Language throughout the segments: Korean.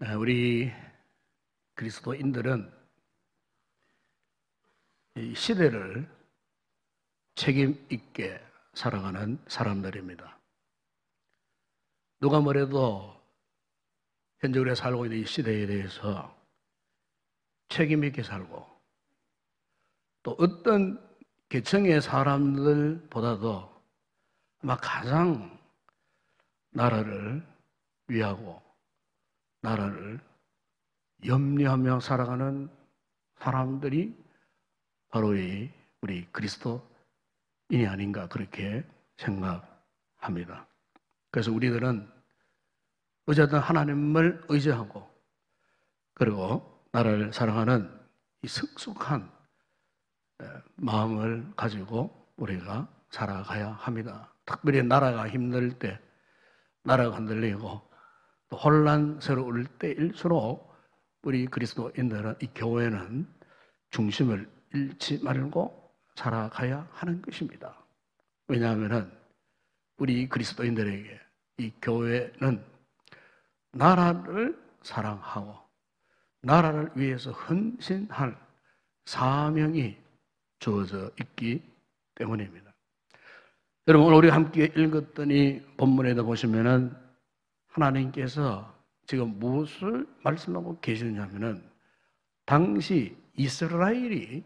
우리 그리스도인들은 이 시대를 책임 있게 살아가는 사람들입니다. 누가 뭐래도 현재 우리가 살고 있는 이 시대에 대해서 책임 있게 살고, 또 어떤 계층의 사람들보다도 아마 가장 나라를 위하고 나라를 염려하며 살아가는 사람들이 바로 우리 그리스도인이 아닌가, 그렇게 생각합니다. 그래서 우리들은 어쨌든 하나님을 의지하고, 그리고 나라를 사랑하는 이 성숙한 마음을 가지고 우리가 살아가야 합니다. 특별히 나라가 힘들 때, 나라가 흔들리고 또 혼란스러울 때일수록 우리 그리스도인들은, 이 교회는 중심을 잃지 말고 살아가야 하는 것입니다. 왜냐하면 우리 그리스도인들에게 이 교회는 나라를 사랑하고 나라를 위해서 헌신할 사명이 주어져 있기 때문입니다. 여러분, 오늘 우리가 함께 읽었던 이 본문에도 보시면은 하나님께서 지금 무엇을 말씀하고 계시느냐면은, 당시 이스라엘이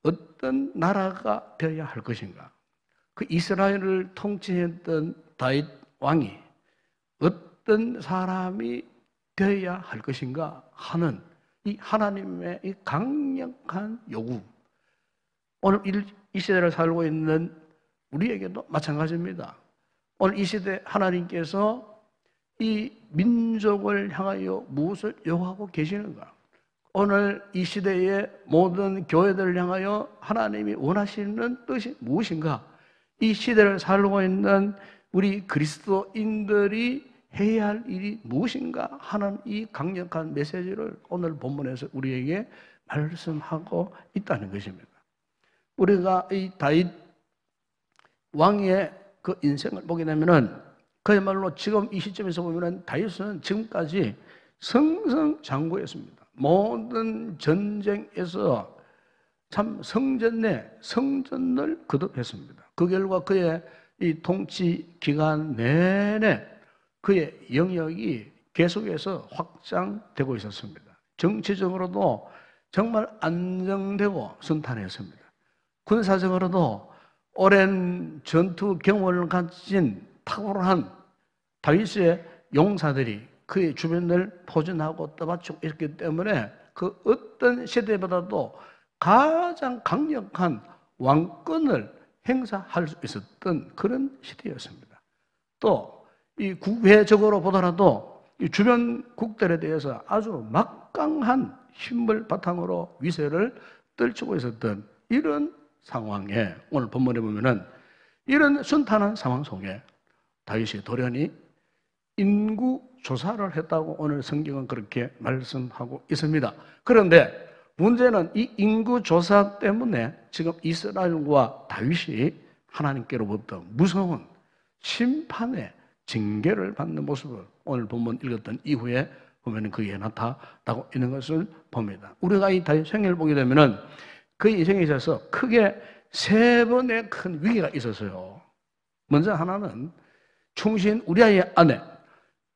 어떤 나라가 되어야 할 것인가, 그 이스라엘을 통치했던 다윗 왕이 어떤 사람이 되어야 할 것인가 하는 이 하나님의 이 강력한 요구, 오늘 이 시대를 살고 있는 우리에게도 마찬가지입니다. 오늘 이 시대 하나님께서 이 민족을 향하여 무엇을 요구하고 계시는가? 오늘 이 시대의 모든 교회들을 향하여 하나님이 원하시는 뜻이 무엇인가? 이 시대를 살고 있는 우리 그리스도인들이 해야 할 일이 무엇인가 하는 이 강력한 메시지를 오늘 본문에서 우리에게 말씀하고 있다는 것입니다. 우리가 이 다윗 왕의 그 인생을 보게 되면은, 그야말로 지금 이 시점에서 보면은 다윗은 지금까지 승승장구했습니다. 모든 전쟁에서 참 성전 내 성전을 거듭했습니다. 그 결과 그의 이 통치 기간 내내 그의 영역이 계속해서 확장되고 있었습니다. 정치적으로도 정말 안정되고 순탄했습니다. 군사적으로도 오랜 전투 경험을 가진 탁월한 다윗의 용사들이 그의 주변을 포진하고 떠받치고 있기 때문에 그 어떤 시대보다도 가장 강력한 왕권을 행사할 수 있었던 그런 시대였습니다. 또 이 국외적으로 보더라도 이 주변 국들에 대해서 아주 막강한 힘을 바탕으로 위세를 떨치고 있었던 이런 상황에, 오늘 본문에 보면은 이런 순탄한 상황 속에 다윗이 돌연히 인구 조사를 했다고 오늘 성경은 그렇게 말씀하고 있습니다. 그런데 문제는 이 인구 조사 때문에 지금 이스라엘과 다윗이 하나님께로부터 무서운 심판의 징계를 받는 모습을 오늘 본문 읽었던 이후에 보면 그게 나타나고 있는 것을 봅니다. 우리가 이 다윗 생애를 보게 되면은 그 인생에 있어서 크게 세 번의 큰 위기가 있었어요. 먼저 하나는 충신 우리아의 아내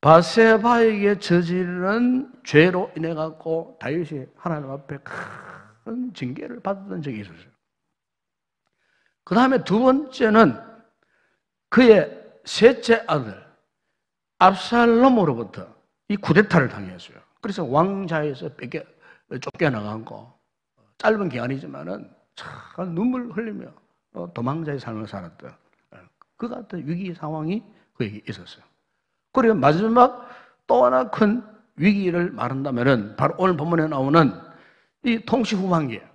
바세바에게 저지른 죄로 인해 갖고 다윗이 하나님 앞에 큰 징계를 받았던 적이 있었어요. 그 다음에 두 번째는 그의 셋째 아들 압살롬으로부터 이 쿠데타를 당했어요. 그래서 왕자에서 쫓겨나가고 짧은 기간이지만은 참 눈물 흘리며 도망자의 삶을 살았던 그 같은 위기 상황이 그에게 있었어요. 그리고 마지막 또 하나 큰 위기를 말한다면은 바로 오늘 본문에 나오는 이 통치 후반기에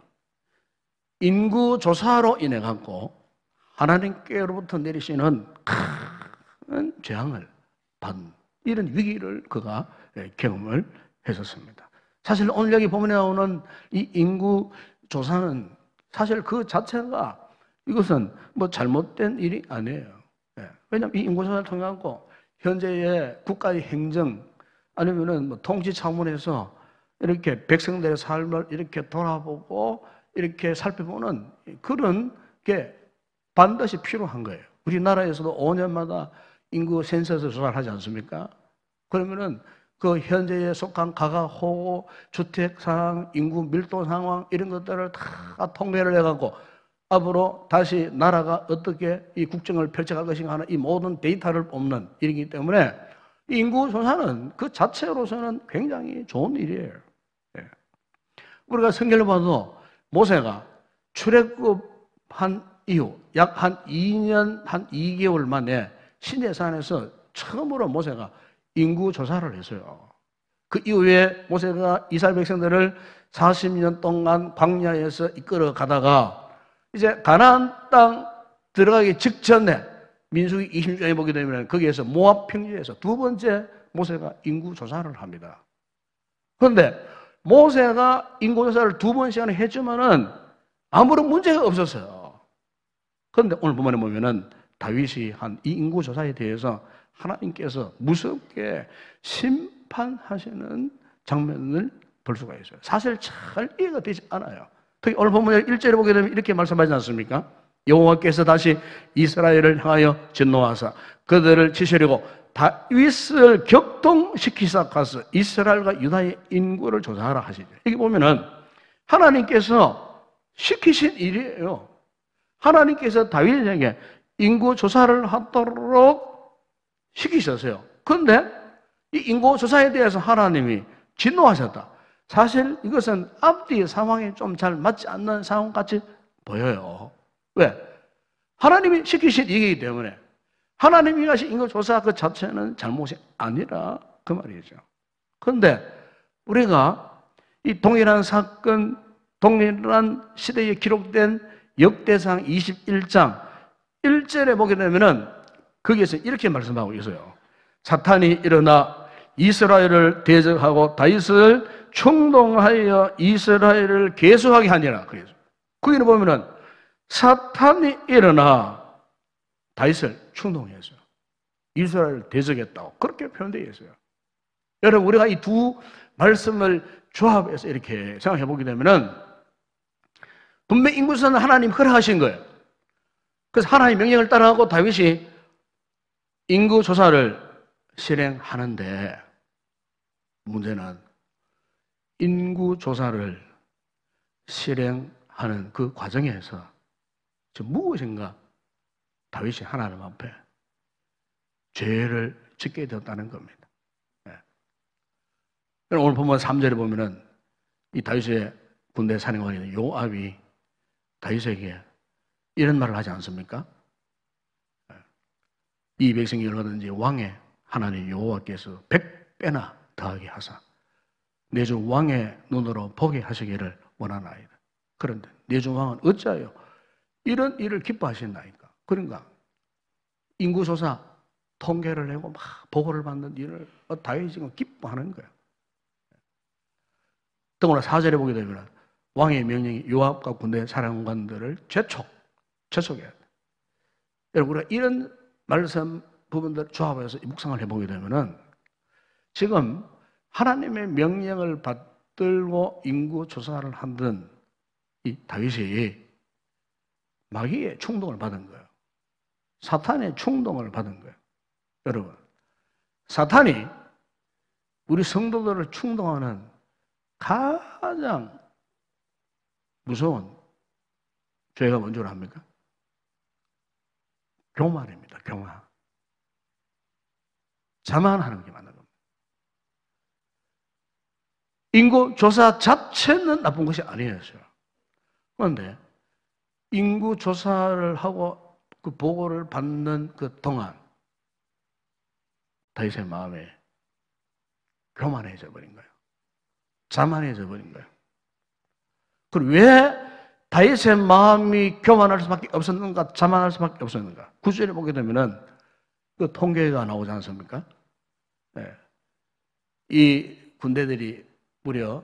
인구 조사로 인해 갖고 하나님께로부터 내리시는 큰 재앙을 받은 이런 위기를 그가 경험을 했었습니다. 사실 오늘 여기 본문에 나오는 이 인구 조사는 사실 그 자체가 이것은 뭐 잘못된 일이 아니에요. 왜냐하면 이 인구 조사를 통해 갖고 현재의 국가의 행정, 아니면은 뭐 통치 차원에서 이렇게 백성들의 삶을 이렇게 돌아보고 이렇게 살펴보는 그런 게 반드시 필요한 거예요. 우리나라에서도 5년마다 인구 센서스 조사를 하지 않습니까? 그러면은 그 현재에 속한 가가호, 주택 상황, 인구 밀도 상황 이런 것들을 다 통계를 해갖고 앞으로 다시 나라가 어떻게 이 국정을 펼쳐갈 것인가 하는 이 모든 데이터를 뽑는 일이기 때문에 인구 조사는 그 자체로서는 굉장히 좋은 일이에요. 예. 우리가 성경을 봐도 모세가 출애굽한 이후 약 한 2년 한 2개월 만에 시내산에서 처음으로 모세가 인구 조사를 했어요. 그 이후에 모세가 이스라엘 백성들을 40년 동안 광야에서 이끌어 가다가 이제 가나안 땅 들어가기 직전에 민수기 26장에 보게 되면 거기에서 모압 평지에서 두 번째 모세가 인구 조사를 합니다. 그런데 모세가 인구 조사를 두 번씩이나 했지만은 아무런 문제가 없었어요. 그런데 오늘 본문에 보면은 다윗이 한 이 인구 조사에 대해서 하나님께서 무섭게 심판하시는 장면을 볼 수가 있어요. 사실 잘 이해가 되지 않아요. 특히 오늘 본문에 1절에 보게 되면 이렇게 말씀하지 않습니까? 여호와께서 다시 이스라엘을 향하여 진노하사 그들을 치시려고 다윗을 격동시키사 가서 이스라엘과 유다의 인구를 조사하라 하시죠. 여기 보면은 하나님께서 시키신 일이에요. 하나님께서 다윗에게 인구 조사를 하도록 시키셨어요. 그런데 이 인구 조사에 대해서 하나님이 진노하셨다. 사실 이것은 앞뒤 상황이 좀 잘 맞지 않는 상황같이 보여요. 왜? 하나님이 시키신 일이기 때문에 하나님이 하신 인구 조사 그 자체는 잘못이 아니라 그 말이죠. 그런데 우리가 이 동일한 사건, 동일한 시대에 기록된 역대상 21장 1절에 보게 되면은 거기에서 이렇게 말씀하고 있어요. 사탄이 일어나 이스라엘을 대적하고 다윗을 충동하여 이스라엘을 계속하게 하니라. 그래서 거기는 보면은 사탄이 일어나 다윗을 충동했어요. 이스라엘을 대적했다고 그렇게 표현되어 있어요. 여러분 우리가 이 두 말씀을 조합해서 이렇게 생각해 보게 되면은 분명 인구조사는 하나님 허락하신 거예요. 그래서 하나님 명령을 따라가고 다윗이 인구조사를 실행하는데 문제는 인구조사를 실행하는 그 과정에서 무엇인가 다윗이 하나님 앞에 죄를 짓게 되었다는 겁니다. 네. 오늘 보면 3절에 보면은 이 다윗의 군대 사령관인 요압이 다윗에게 이런 말을 하지 않습니까? 이 백성이 얼마든지 왕의 하나님 여호와께서 100배나 더하게 하사 내 주 왕의 눈으로 보게 하시기를 원하나이다. 그런데 내 주 왕은 어찌하여 이런 일을 기뻐하신다니까. 그러니까 인구조사 통계를 내고 막 보고를 받는 일을 다윗이 지금 기뻐하는 거예요. 더구나 4절에 보게 되면 왕의 명령이 요압과 군대 사령관들을 재촉해야 돼. 여러분 우리가 이런 말씀 부분들 조합해서 묵상을 해보게 되면은 지금 하나님의 명령을 받들고 인구 조사를 하던 이 다윗이 마귀의 충동을 받은 거예요. 사탄의 충동을 받은 거예요. 여러분, 사탄이 우리 성도들을 충동하는 가장 무서운 죄가 뭔 줄 압니까? 교만입니다. 교만. 자만하는 게 맞는 겁니다. 인구 조사 자체는 나쁜 것이 아니에요. 그런데 인구 조사를 하고 그 보고를 받는 그 동안 다윗의 마음에 교만해져 버린 거예요. 자만해져 버린 거예요. 그리고 왜 다윗의 마음이 교만할 수밖에 없었는가, 자만할 수밖에 없었는가? 9절에 보게 되면은 그 통계가 나오지 않습니까? 네. 이 군대들이 무려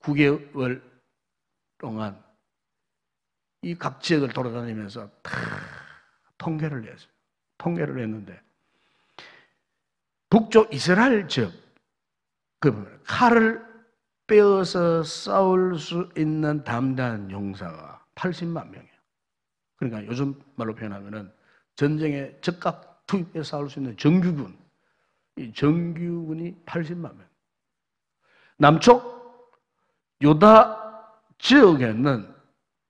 9개월 동안 이 각 지역을 돌아다니면서 다 통계를 냈어요. 통계를 했는데 북쪽 이스라엘 지역 그 칼을 빼어서 싸울 수 있는 담대한 용사가 80만 명이에요. 그러니까 요즘 말로 표현하면은 전쟁에 적극 투입해 싸울 수 있는 정규군, 이 정규군이 80만 명. 남쪽 유다 지역에는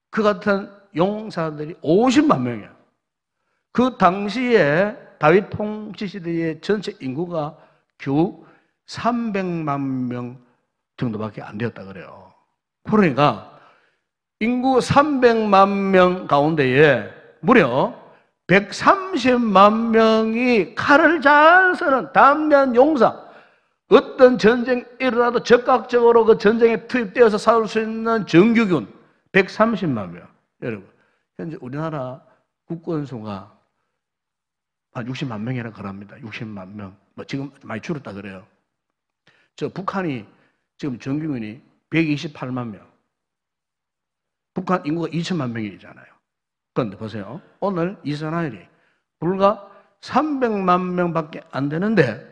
그 같은 용사들이 50만 명이에요. 그 당시에 다윗 통치 시대의 전체 인구가 겨우 300만 명 정도밖에 안 되었다 그래요. 그러니까 인구 300만 명 가운데에 무려 130만 명이 칼을 잘 쓰는 담대한 용사, 어떤 전쟁 일어나도 적극적으로 그 전쟁에 투입되어서 싸울 수 있는 정규군 130만 명. 여러분, 현재 우리나라 국군수가 한 60만 명이라 그럽니다. 60만 명. 뭐 지금 많이 줄었다 그래요. 저 북한이 지금 정규군이 128만 명. 북한 인구가 2천만 명이잖아요. 그런데 보세요. 오늘 이스라엘이 불과 300만 명밖에 안 되는데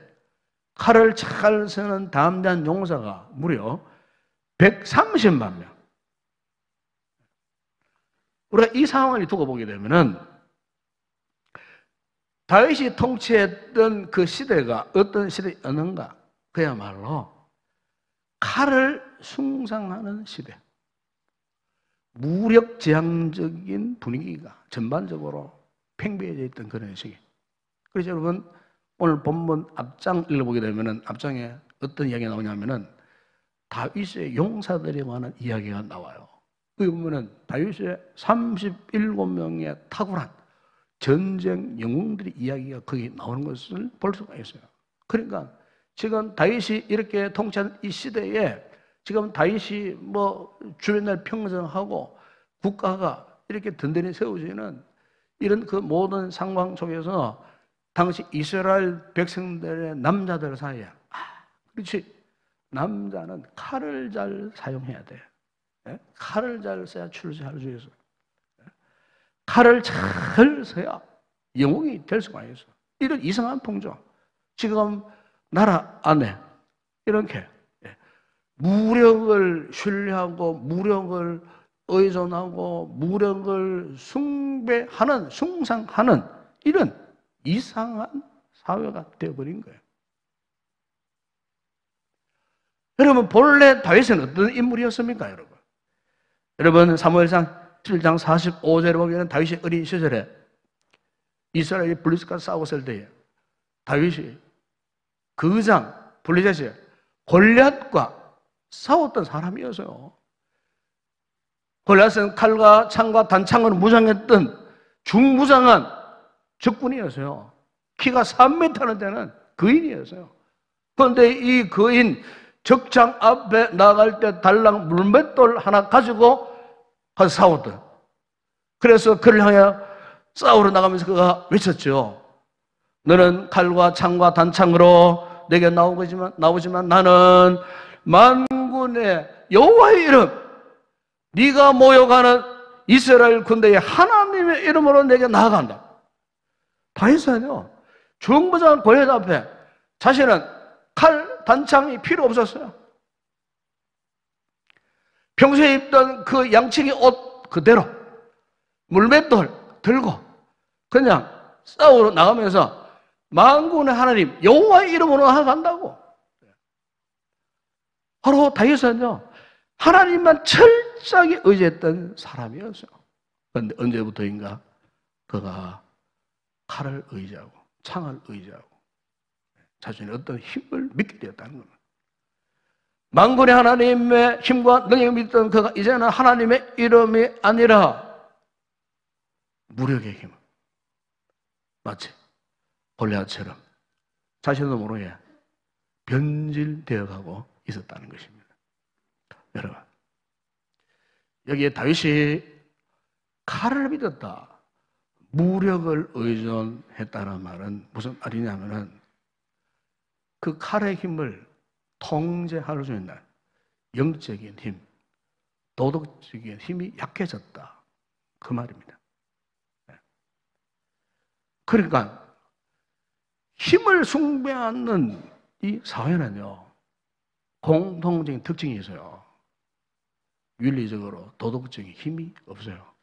칼을 잘 쓰는 담대한 용사가 무려 130만 명. 우리가 이 상황을 두고 보게 되면은 다윗이 통치했던 그 시대가 어떤 시대였는가? 그야말로 칼을 숭상하는 시대. 무력지향적인 분위기가 전반적으로 팽배해져 있던 그런 시기. 그래서 여러분 오늘 본문 앞장 읽어보게 되면은 앞장에 어떤 이야기가 나오냐면은 다윗의 용사들에 관한 이야기가 나와요. 여기 보면은 다윗의 37명의 탁월한 전쟁 영웅들의 이야기가 거기 나오는 것을 볼 수가 있어요. 그러니까 지금 다윗이 이렇게 통치한 이 시대에 지금 다윗이 뭐 주변을 평정하고 국가가 이렇게 든든히 세워지는 이런 그 모든 상황 속에서 당시 이스라엘 백성들의 남자들 사이에 그렇지, 남자는 칼을 잘 사용해야 돼. 칼을 잘 써야 출세할 수 있어. 칼을 잘 써야 영웅이 될 수가 있어. 이런 이상한 풍조. 지금 나라 안에 이렇게 무력을 신뢰하고 무력을 의존하고 무력을 숭배하는, 숭상하는 이런 이상한 사회가 되어버린 거예요. 여러분, 본래 다윗은 어떤 인물이었습니까, 여러분? 여러분, 사무엘상 7장 45절에 보면 다윗이 어린 시절에 이스라엘이 블리스과 싸웠을 때에 다윗이 그 장 블리셋이 골리앗과 싸웠던 사람이었어요. 골리앗은 칼과 창과 단창으로 무장했던 중무장한 적군이었어요. 키가 3m는 되는 거인이었어요. 그런데 이 거인 적장 앞에 나갈 때 달랑 물맷돌 하나 가지고 가서 싸웠던. 그래서 그를 향해 싸우러 나가면서 그가 외쳤죠. 너는 칼과 창과 단창으로 내게 나오지만 나는 만군의 여호와의 이름, 네가 모여가는 이스라엘 군대의 하나님의 이름으로 내게 나아간다. 다윗은요, 중무장한 골리앗 앞에 자신은 칼, 단창이 필요 없었어요. 평소에 입던 그 양치기 옷 그대로 물맷돌 들고 그냥 싸우러 나가면서 만군의 하나님 여호와의 이름으로 나아간다고. 바로 다윗은요, 하나님만 철저하게 의지했던 사람이었어요. 그런데 언제부터인가 그가 칼을 의지하고 창을 의지하고 자신의 어떤 힘을 믿게 되었다는 겁니다. 만군의 하나님의 힘과 능력을 믿던 그가 이제는 하나님의 이름이 아니라 무력의 힘, 마치 골리앗처럼 자신도 모르게 변질되어 가고 있었다는 것입니다. 여러분, 여기에 다윗이 칼을 믿었다, 무력을 의존했다는 말은 무슨 말이냐면은 그 칼의 힘을 통제할 수 있는 영적인 힘, 도덕적인 힘이 약해졌다, 그 말입니다. 그러니까 힘을 숭배하는 이 사회는요, 공통적인 특징이 있어요. 윤리적으로 도덕적인 힘이 없어요.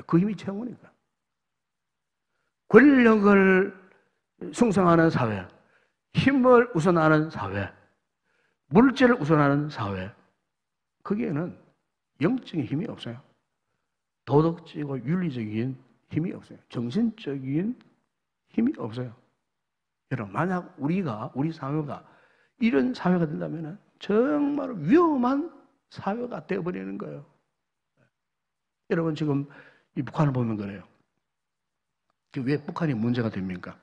그 힘이 최고니까. 권력을 숭상하는 사회, 힘을 우선하는 사회, 물질을 우선하는 사회, 거기에는 영적인 힘이 없어요. 도덕적이고 윤리적인 힘이 없어요. 정신적인 힘이 없어요. 여러분, 만약 우리 사회가 이런 사회가 된다면 정말 위험한 사회가 되어버리는 거예요. 여러분, 지금 이 북한을 보면 그래요. 왜 북한이 문제가 됩니까?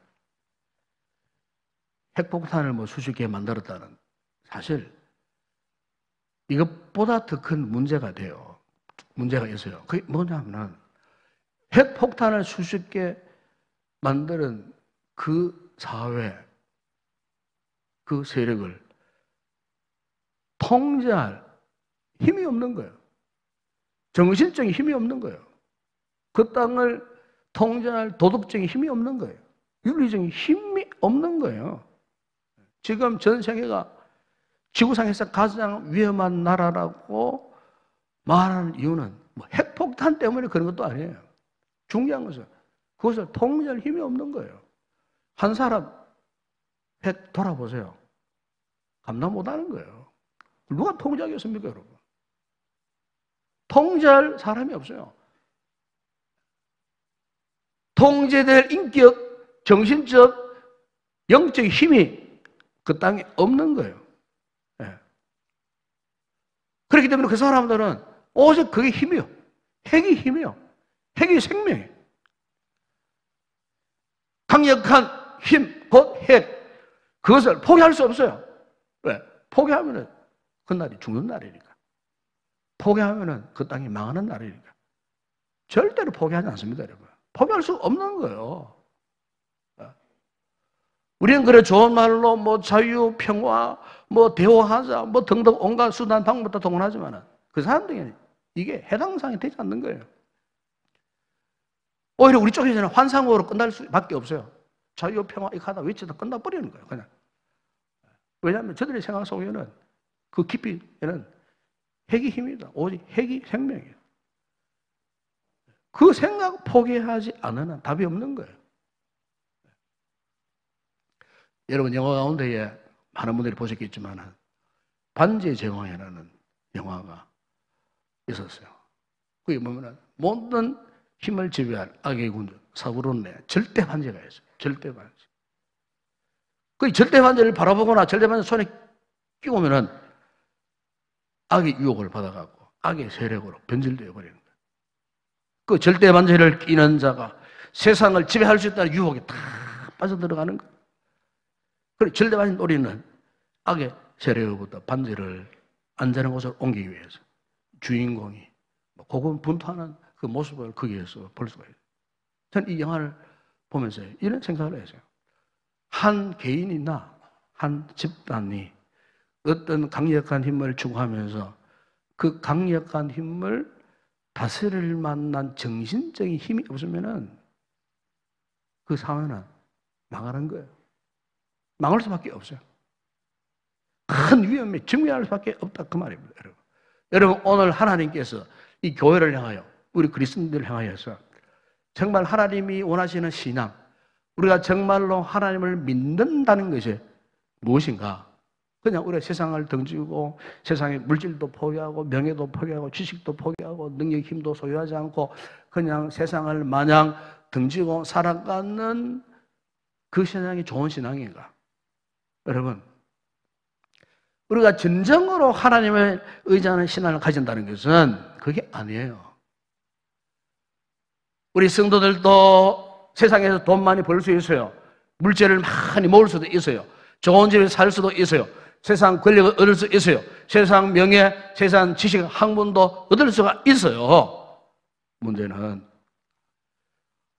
핵폭탄을 뭐 수십 개 만들었다는, 사실 이것보다 더 큰 문제가 돼요. 문제가 있어요. 그게 뭐냐면 핵폭탄을 수십 개 만드는 그 사회, 그 세력을 통제할 힘이 없는 거예요. 정신적인 힘이 없는 거예요. 그 땅을 통제할 도덕적인 힘이 없는 거예요. 윤리적인 힘이 없는 거예요. 지금 전 세계가 지구상에서 가장 위험한 나라라고 말하는 이유는 뭐 핵폭탄 때문에 그런 것도 아니에요. 중요한 것은 그것을 통제할 힘이 없는 거예요. 한 사람 핵 돌아보세요. 감당 못하는 거예요. 누가 통제하겠습니까, 여러분? 통제할 사람이 없어요. 통제될 인격, 정신적, 영적 힘이 그 땅에 없는 거예요. 네. 그렇기 때문에 그 사람들은 오직 그게 힘이요. 핵이 힘이요. 핵이 생명이에요. 강력한 힘, 곧 핵. 그것을 포기할 수 없어요. 왜? 포기하면 그날이 죽는 날이니까. 포기하면 그 땅이 망하는 날이니까. 절대로 포기하지 않습니다, 여러분. 포기할 수 없는 거예요. 우리는 그래 좋은 말로 뭐 자유, 평화, 뭐 대화하자, 뭐 등등 온갖 수단, 방법부터 동원하지만 그 사람들에게 이게 해당 사항이 되지 않는 거예요. 오히려 우리 쪽에서는 환상으로 끝날 수밖에 없어요. 자유, 평화 이렇게 하다 외치다 끝나버리는 거예요, 그냥. 왜냐하면 저들의 생각 속에는 그 깊이에는 핵이 힘이다. 오직 핵이 생명이에요. 그 생각 포기하지 않으면 답이 없는 거예요. 여러분, 영화 가운데에 많은 분들이 보셨겠지만 반지의 제왕이라는 영화가 있었어요. 그게 뭐냐면 모든 힘을 지배할 악의 군주 사부론의 절대 반지가 있어요. 절대 반지. 그 절대 반지를 바라보거나 절대 반지 손에 끼우면은 악의 유혹을 받아가고 악의 세력으로 변질되어 버리는 거예요. 그 절대 반지를 끼는 자가 세상을 지배할 수 있다는 유혹에 다 빠져들어가는 거예요. 그리고 절대 반지 노리는 악의 세력으로부터 반지를 안전한 곳으로 옮기기 위해서 주인공이 고군분투하는 그 모습을 거기에서 볼 수가 있어요. 저는 이 영화를 보면서 이런 생각을 했어요. 한 개인이나 한 집단이 어떤 강력한 힘을 추구하면서 그 강력한 힘을 다스릴 만한 정신적인 힘이 없으면은 그 사회는 망하는 거예요. 망할 수밖에 없어요. 큰 위험에 직면할 수밖에 없다 그 말입니다, 여러분. 여러분, 오늘 하나님께서 이 교회를 향하여 우리 그리스도인들을 향하여서 정말 하나님이 원하시는 신앙, 우리가 정말로 하나님을 믿는다는 것이 무엇인가? 그냥 우리가 세상을 등지고 세상의 물질도 포기하고 명예도 포기하고 지식도 포기하고 능력 힘도 소유하지 않고 그냥 세상을 마냥 등지고 살아가는 그 신앙이 좋은 신앙인가? 여러분, 우리가 진정으로 하나님을 의지하는 신앙을 가진다는 것은 그게 아니에요. 우리 성도들도 세상에서 돈 많이 벌 수 있어요. 물질을 많이 모을 수도 있어요. 좋은 집에 살 수도 있어요. 세상 권력을 얻을 수 있어요. 세상 명예, 세상 지식, 학문도 얻을 수가 있어요. 문제는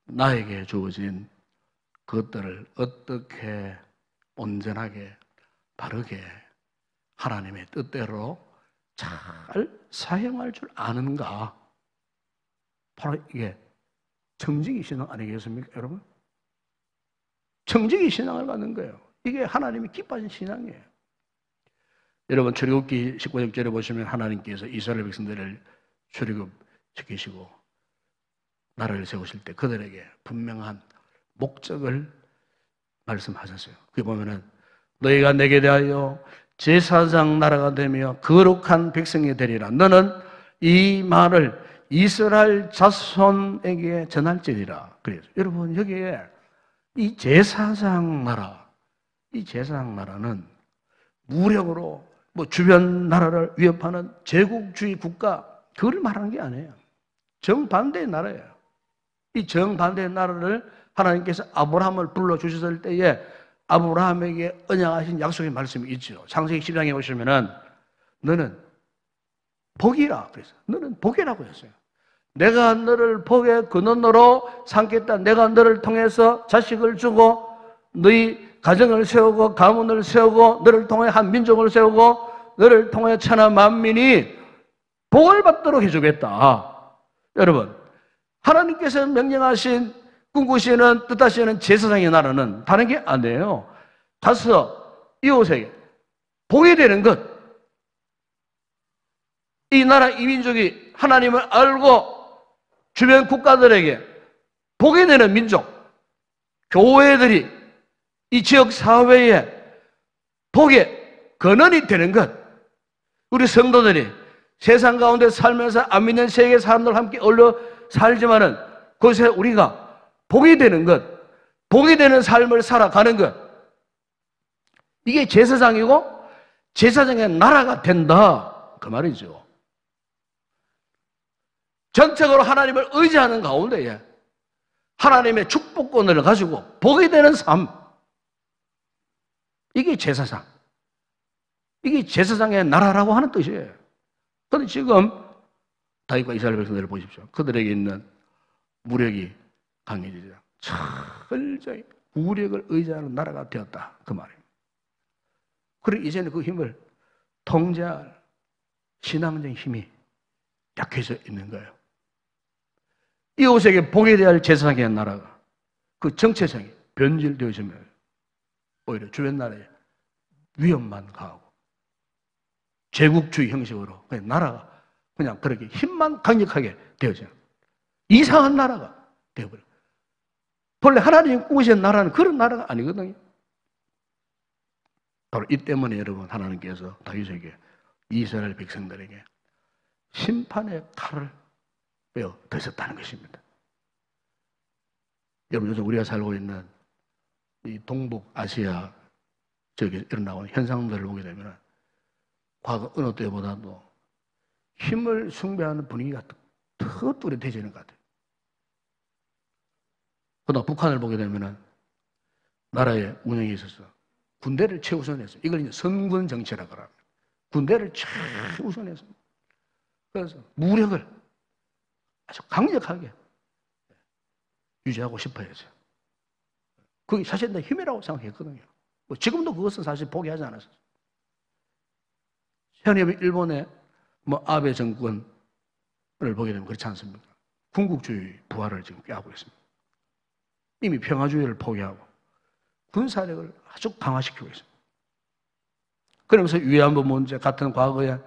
나에게 주어진 그것들을 어떻게 온전하게, 바르게 하나님의 뜻대로 잘 사용할 줄 아는가? 바로 이게 정직이 신앙 아니겠습니까, 여러분? 정직이 신앙을 갖는 거예요. 이게 하나님이 기뻐하신 신앙이에요. 여러분 출애굽기 19절에 보시면 하나님께서 이스라엘 백성들을 출애굽시키시고 나라를 세우실 때 그들에게 분명한 목적을 말씀하셨어요. 그게 보면은 너희가 내게 대하여 제사장 나라가 되며 거룩한 백성이 되리라. 너는 이 말을 이스라엘 자손에게 전할지니라. 그래서 여러분 여기에 이 제사장 나라, 이 제사장 나라는 무력으로 뭐 주변 나라를 위협하는 제국주의 국가 그걸 말하는 게 아니에요. 정반대의 나라예요. 이 정반대의 나라를 하나님께서 아브라함을 불러주셨을 때에 아브라함에게 언약하신 약속의 말씀이 있죠. 창세기 10장에 보시면은 너는 복이라 그래서 너는 복이라고 했어요. 내가 너를 복의 근원으로 삼겠다. 내가 너를 통해서 자식을 주고 너희 가정을 세우고 가문을 세우고 너를 통해 한 민족을 세우고 너를 통해 천하 만민이 복을 받도록 해주겠다. 여러분 하나님께서 명령하신 꿈꾸시는 뜻하시는 제사장의 나라는 다른 게 아니에요. 가서 이웃에게 복이 되는 것. 이 나라 이 민족이 하나님을 알고 주변 국가들에게 복이 되는 민족, 교회들이 이 지역 사회에 복의 근원이 되는 것. 우리 성도들이 세상 가운데 살면서 안 믿는 세계 사람들과 함께 어울려 살지만은 그것에 우리가 복이 되는 것, 복이 되는 삶을 살아가는 것. 이게 제사장이고 제사장의 나라가 된다. 그 말이죠. 전적으로 하나님을 의지하는 가운데에 하나님의 축복권을 가지고 복이 되는 삶. 이게 제사장. 이게 제사장의 나라라고 하는 뜻이에요. 그런데 지금 다윗과 이스라엘 백성들을 보십시오. 그들에게 있는 무력이 강해지죠. 철저히 무력을 의지하는 나라가 되었다. 그 말입니다. 그리고 이제는 그 힘을 통제할 신앙적인 힘이 약해져 있는 거예요. 이웃에게 복에 대한 제사장의 나라가 그 정체성이 변질되어지면 오히려 주변 나라에 위험만 가하고 제국주의 형식으로 그냥 나라가 그냥 그렇게 힘만 강력하게 되어져요. 이상한 나라가 되어버려요. 본래 하나님이 꾸으신 나라는 그런 나라가 아니거든요. 바로 이 때문에 여러분 하나님께서 다윗에게 이스라엘 백성들에게 심판의 칼을 빼어 드셨다는 것입니다. 여러분 요즘 우리가 살고 있는 이 동북아시아 지역에 일어나는 현상들을 보게 되면 과거 어느 때보다도 힘을 숭배하는 분위기가 더 뚜렷해지는 것 같아요. 그러나 북한을 보게 되면 나라의 운영에 있어서 군대를 최우선해서 이걸 이제 선군 정치라고 합니다. 군대를 최우선했습니다. 그래서 무력을 아주 강력하게 유지하고 싶어 했어요. 그게 사실 내 힘이라고 생각했거든요. 지금도 그것은 사실 포기하지 않았어요. 현재 일본의 아베 정권을 보게 되면 그렇지 않습니까? 군국주의 부활을 지금 꾀하고 있습니다. 이미 평화주의를 포기하고 군사력을 아주 강화시키고 있습니다. 그러면서 위안부 문제 같은 과거에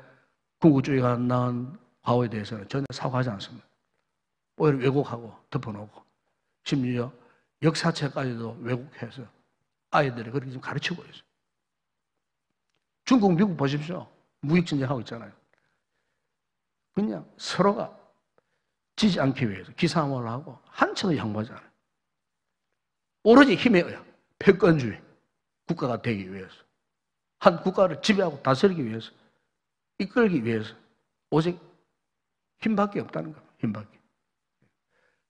군국주의가 낳은 과오에 대해서는 전혀 사과하지 않습니다. 오히려 왜곡하고 덮어놓고 심지어 역사책까지도 왜곡해서 아이들이 그렇게 좀 가르치고 있어요. 중국, 미국 보십시오. 무익전쟁하고 있잖아요. 그냥 서로가 지지 않기 위해서 기싸움을 하고 한치도 양보하지 않아요. 오로지 힘에 의해 패권주의 국가가 되기 위해서 한 국가를 지배하고 다스리기 위해서 이끌기 위해서 오직 힘밖에 없다는 겁니다. 힘밖에.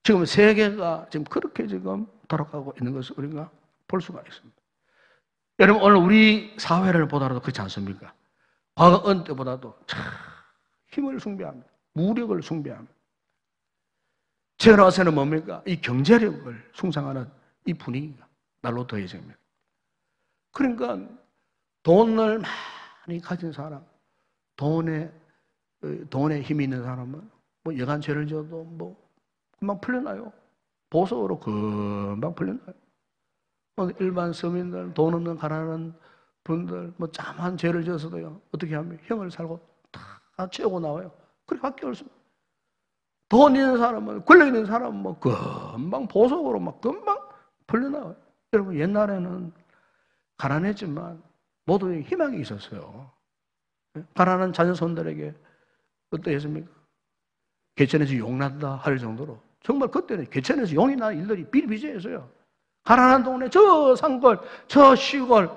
지금 세계가 지금 그렇게 지금 돌아가고 있는 것을 우리가 볼 수가 있습니다. 여러분 오늘 우리 사회를 보더라도 그렇지 않습니까? 과거 어느 때보다도 참 힘을 숭배합니다. 무력을 숭배합니다. 최근 와서는 뭡니까? 이 경제력을 숭상하는 이 분위기가 날로 더해집니다. 그러니까 돈을 많이 가진 사람, 돈에 힘이 있는 사람은 여간 죄를 지어도 금방 풀려나요. 보석으로 금방 풀려나요. 일반 서민들, 돈 없는 가난한 분들 뭐 짬한 죄를 지어서도요 어떻게 하면 형을 살고 다 채우고 나와요. 그렇게 밖에 올 수. 돈 있는 사람은 권력 있는 사람은 뭐 금방 보석으로 막 금방 풀려나와요. 여러분 옛날에는 가난했지만 모두에 희망이 있었어요. 가난한 자녀손들에게 어떠했습니까? 개천에서 용난다 할 정도로 정말 그때는 개천에서 용이 나는 일들이 비일비재했어요. 가난한 동네 저 산골 저 시골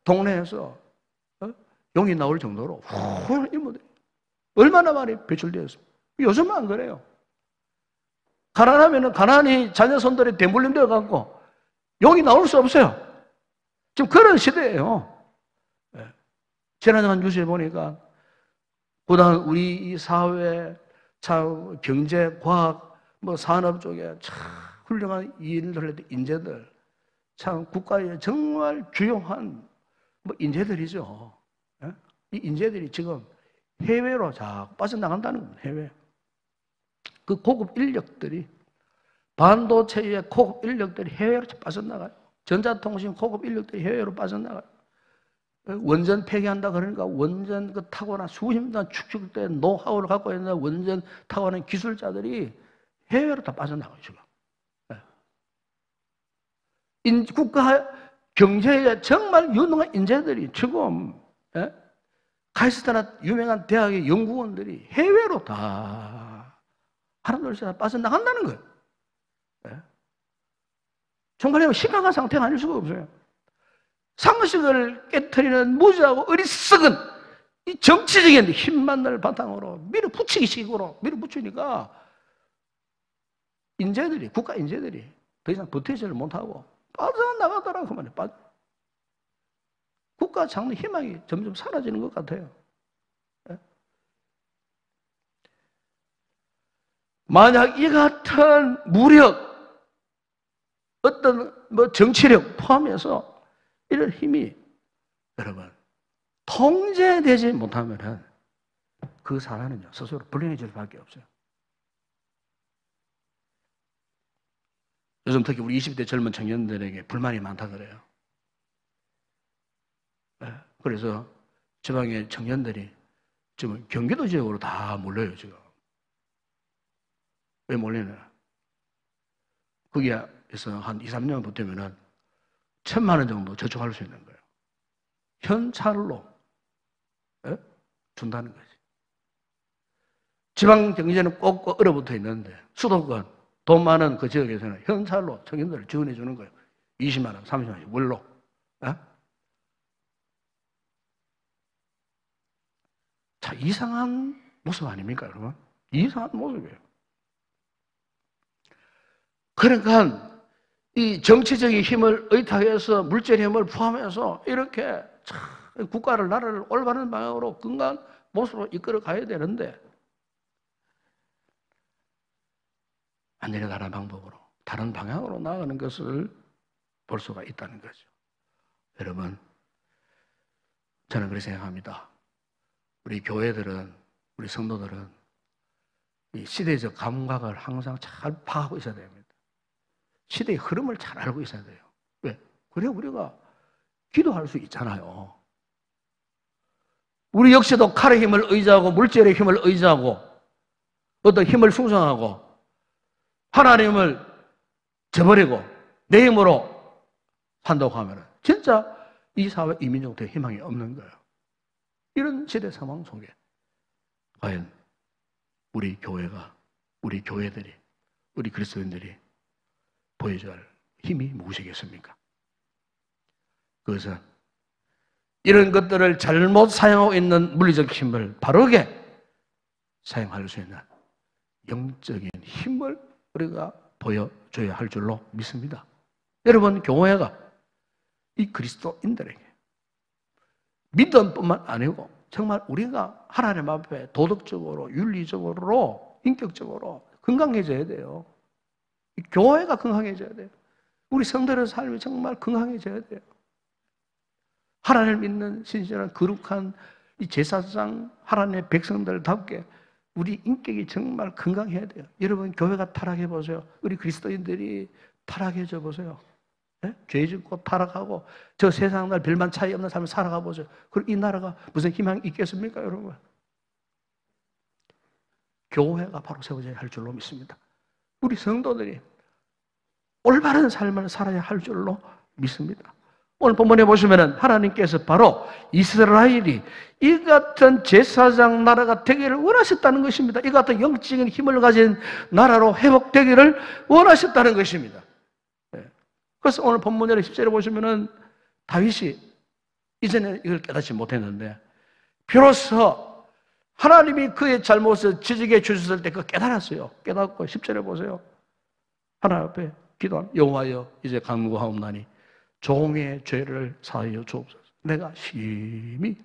동네에서 용이 나올 정도로 훌륭한 인물들이 얼마나 많이 배출되었습니까? 요즘은 안 그래요. 가난하면 가난이 자녀손들이 대물림되어 갖고 용이 나올 수 없어요. 지금 그런 시대예요. 지난한 뉴스에 보니까 보다 우리 이 사회, 참 경제, 과학, 뭐 산업 쪽에 참 훌륭한 일들, 인재들, 참 국가의 정말 주요한 뭐 인재들이죠. 이 인재들이 지금 해외로 자꾸 빠져나간다는 겁니다. 해외. 그 고급 인력들이 반도체의 고급 인력들이 해외로 빠져나가요. 전자통신 고급 인력들이 해외로 빠져나가요. 원전 폐기한다 그러니까 원전 그 타고난 수십 년 축적된 노하우를 갖고 있는 원전 타고난 기술자들이 해외로 다 빠져나가요, 지금. 국가 경제에 정말 유능한 인재들이 지금, 카이스트나 유명한 대학의 연구원들이 해외로 다 하나둘 셋 빠져나간다는 거예요. 정말 심각한 상태가 아닐 수가 없어요. 상식을 깨트리는 무지하고 어리석은 이 정치적인 힘만을 바탕으로 밀어붙이기 식으로 밀어붙이니까 인재들이, 국가 인재들이 더 이상 버티지를 못하고 빠져나가더라고. 그 말이에요. 국가 장래 희망이 점점 사라지는 것 같아요. 만약 이 같은 무력, 어떤 뭐 정치력 포함해서 이런 힘이 여러분 통제되지 못하면은 그 사람은요 스스로 불행해질 수밖에 없어요. 요즘 특히 우리 20대 젊은 청년들에게 불만이 많다 그래요. 그래서 지방의 청년들이 지금 경기도 지역으로 다 몰려요 지금. 왜 몰리냐? 거기에서 한 2, 3년 버티면은 1,000만 원 정도 저축할 수 있는 거예요. 현찰로 준다는 거지. 지방 경제는 꼭 얼어붙어 있는데 수도권 돈 많은 그 지역에서는 현찰로 청년들을 지원해 주는 거예요. 20만 원, 30만 원씩 월로. 자, 이상한 모습 아닙니까, 여러분? 이상한 모습이에요. 그러니까 이 정치적인 힘을 의탁해서 물질의 힘을 포함해서 이렇게 국가를, 나라를 올바른 방향으로 건강한 모습으로 이끌어 가야 되는데 완전히 다른 방법으로, 다른 방향으로 나아가는 것을 볼 수가 있다는 거죠. 여러분, 저는 그렇게 생각합니다. 우리 교회들은, 우리 성도들은 이 시대적 감각을 항상 잘 파악하고 있어야 됩니다. 시대의 흐름을 잘 알고 있어야 돼요. 왜? 그래 우리가 기도할 수 있잖아요. 우리 역시도 칼의 힘을 의지하고 물질의 힘을 의지하고 어떤 힘을 숭상하고 하나님을 저버리고 내 힘으로 산다고 하면 진짜 이 사회 이 민족도 희망이 없는 거예요. 이런 시대 상황 속에 과연 우리 교회가, 우리 교회들이, 우리 그리스도인들이 보여줘야 할 힘이 무엇이겠습니까? 그것은 이런 것들을 잘못 사용하고 있는 물리적 힘을 바르게 사용할 수 있는 영적인 힘을 우리가 보여줘야 할 줄로 믿습니다. 여러분, 교회가 이 그리스도인들에게 믿음뿐만 아니고 정말 우리가 하나님 앞에 도덕적으로, 윤리적으로, 인격적으로 건강해져야 돼요. 교회가 건강해져야 돼요. 우리 성도의 삶이 정말 건강해져야 돼요. 하나님을 믿는 신실한 거룩한 이 제사장 하나님의 백성들답게 우리 인격이 정말 건강해야 돼요. 여러분, 교회가 타락해 보세요. 우리 그리스도인들이 타락해져 보세요. 죄 짓고 타락하고 저 세상 날 별반 차이 없는 삶을 살아가 보죠. 그럼 이 나라가 무슨 희망이 있겠습니까, 여러분? 교회가 바로 세워져야 할 줄로 믿습니다. 우리 성도들이 올바른 삶을 살아야 할 줄로 믿습니다. 오늘 본문에 보시면은 하나님께서 바로 이스라엘이 이 같은 제사장 나라가 되기를 원하셨다는 것입니다. 이 같은 영적인 힘을 가진 나라로 회복되기를 원하셨다는 것입니다. 그래서 오늘 본문 10절에 보시면은 다윗이 이전에 이걸 깨닫지 못했는데 비로소 하나님이 그의 잘못을 지지게 주셨을 때 그거 깨달았어요. 깨닫고 10절에 보세요. 하나님 앞에 기도한 여호와여 이제 간구하옵나니 종의 죄를 사하여 주옵소서. 내가 심히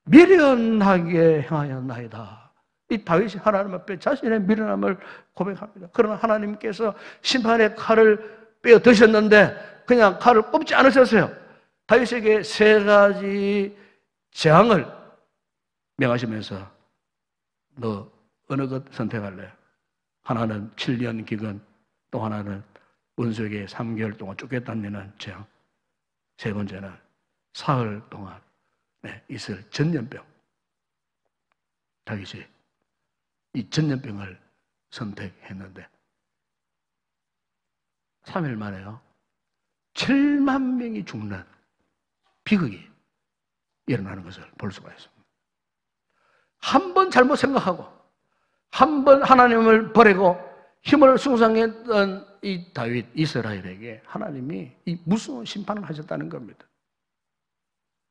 미련하게 행하였나이다. 이 다윗이 하나님 앞에 자신의 미련함을 고백합니다. 그러나 하나님께서 심판의 칼을 빼어 드셨는데 그냥 칼을 뽑지 않으셨어요. 다윗에게 3가지 재앙을 명하시면서 너 어느 것 선택할래? 하나는 7년 기근, 또 하나는 원수에게 3개월 동안 쫓겼다는 재앙, 3번째는 사흘 동안 있을 전염병. 다윗이 이 전염병을 선택했는데 3일 만에요 7만 명이 죽는 비극이 일어나는 것을 볼 수가 있습니다. 한 번 잘못 생각하고 한 번 하나님을 버리고 힘을 숭상했던 이 다윗 이스라엘에게 하나님이 이 무서운 심판을 하셨다는 겁니다.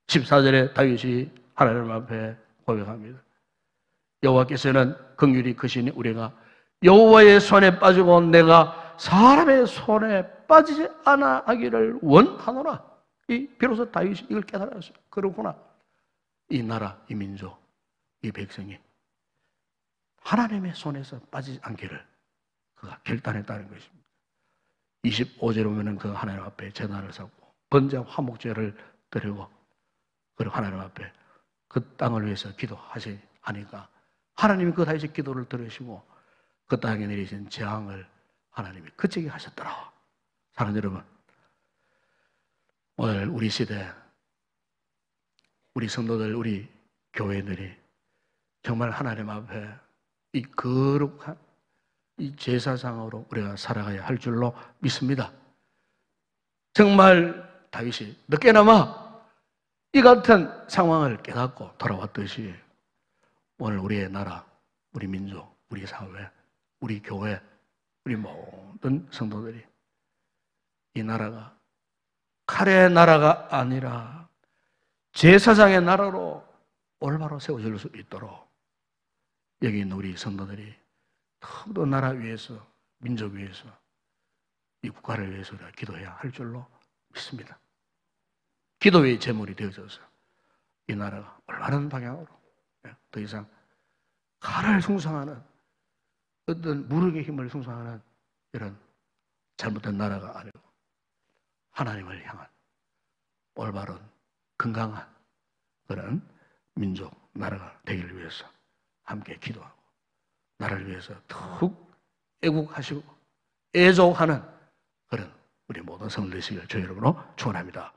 14절에 다윗이 하나님 앞에 고백합니다. 여호와께서는 긍휼이 크시니 우리가 여호와의 손에 빠지고 내가 사람의 손에 빠지지 않아 하기를 원하노라. 비로소 다윗이 이걸 깨달았어요. 그러구나. 이 나라, 이 민족, 이 백성이 하나님의 손에서 빠지지 않기를 그가 결단했다는 것입니다. 25절에 보면 그 하나님 앞에 제단을 쌓고 번제와 화목제를 드리고 그리고 하나님 앞에 그 땅을 위해서 기도하시니까 하나님이 그 다윗의 기도를 들으시고 그 땅에 내리신 재앙을 하나님이 그치게 하셨더라. 사랑하는 여러분, 오늘 우리 시대 우리 성도들, 우리 교회들이 정말 하나님 앞에 이 거룩한 이 제사장으로 우리가 살아가야 할 줄로 믿습니다. 정말 다윗이 늦게나마 이 같은 상황을 깨닫고 돌아왔듯이 오늘 우리의 나라, 우리 민족, 우리 사회, 우리 교회, 우리 모든 성도들이 이 나라가 칼의 나라가 아니라 제사장의 나라로 올바로 세워질 수 있도록 여기 있는 우리 성도들이 더욱더 나라 위해서, 민족 위해서, 이 국가를 위해서 우리가 기도해야 할 줄로 믿습니다. 기도의 제물이 되어져서 이 나라가 올바른 방향으로 더 이상 칼을 숭상하는 어떤 무력의 힘을 숭상하는 이런 잘못된 나라가 아니고 하나님을 향한 올바른 건강한 그런 민족, 나라가 되기를 위해서 함께 기도하고 나라를 위해서 더욱 애국하시고 애족하는 그런 우리 모든 성도 되시길 주의 이름으로 축원합니다.